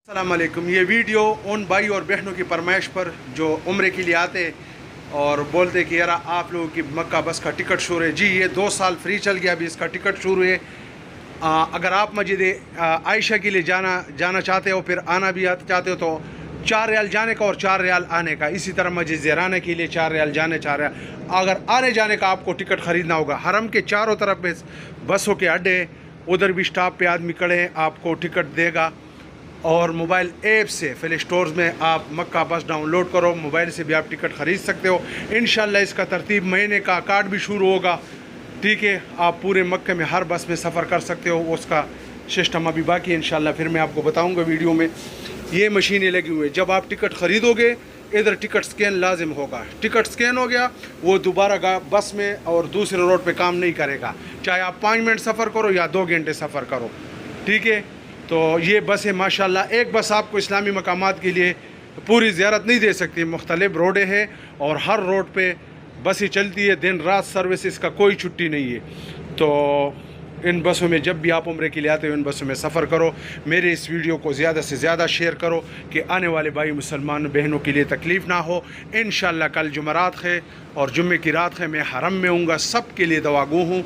السلام علیکم. یہ ویڈیو ان بھائی اور بہنوں کی فرمائش پر جو عمرے کے لیے آتے اور بولتے کہ یار آپ لوگوں کی مکہ بس کا ٹکٹ شروع ہے. جی یہ 2 سال فری چل گیا, ابھی اس کا ٹکٹ شروع ہے. اگر آپ مسجد عائشہ کے لیے جانا چاہتے ہو, پھر آنا بھی چاہتے ہو, تو 4 ریال جانے کا اور 4 ریال آنے کا. اسی طرح مسجد زیرانہ کے لیے 4 ریال جانے, 4 ریال. اگر آنے جانے کا آپ کو ٹکٹ خریدنا ہوگا, حرم کے چاروں طرف میں بسوں کے اڈے, ادھر بھی سٹاپ پہ آدمی کھڑے ہیں, آپ کو ٹکٹ دے گا. اور موبائل ایپ سے پلے سٹورز میں آپ مکہ بس ڈاؤن لوڈ کرو, موبائل سے بھی آپ ٹکٹ خرید سکتے ہو. انشاءاللہ اس کا ترتیب مہینے کا کارڈ بھی شروع ہوگا. ٹھیک ہے, آپ پورے مکہ میں ہر بس میں سفر کر سکتے ہو. اس کا سسٹم ابھی باقی ہے, انشاءاللہ پھر میں آپ کو بتاؤں گا ویڈیو میں. یہ مشینیں لگی ہوئی ہیں, جب آپ ٹکٹ خریدو گے ادھر ٹکٹ سکین لازم ہوگا. ٹکٹ سکین ہو گیا, وہ دوبارہ بس میں اور دوسرے روڈ پہ کام نہیں کرے گا, چاہے آپ 5 منٹ سفر کرو یا 2 گھنٹے سفر کرو. ٹھیک ہے, تو یہ بس ہے ماشاءاللہ. ایک بس آپ کو اسلامی مقامات کے لیے پوری زیارت نہیں دے سکتی, مختلف روڈیں ہیں اور ہر روڈ پہ بسیں چلتی ہے, دن رات سروس, اس کا کوئی چھٹی نہیں ہے. تو ان بسوں میں جب بھی آپ عمرے کے لیے آتے ہو ان بسوں میں سفر کرو. میرے اس ویڈیو کو زیادہ سے زیادہ شیئر کرو کہ آنے والے بھائی مسلمان بہنوں کے لیے تکلیف نہ ہو. انشاءاللہ کل جمعرات ہے اور جمعے کی رات ہے, میں حرم میں ہوں گا, سب کے لیے دعا گو ہوں.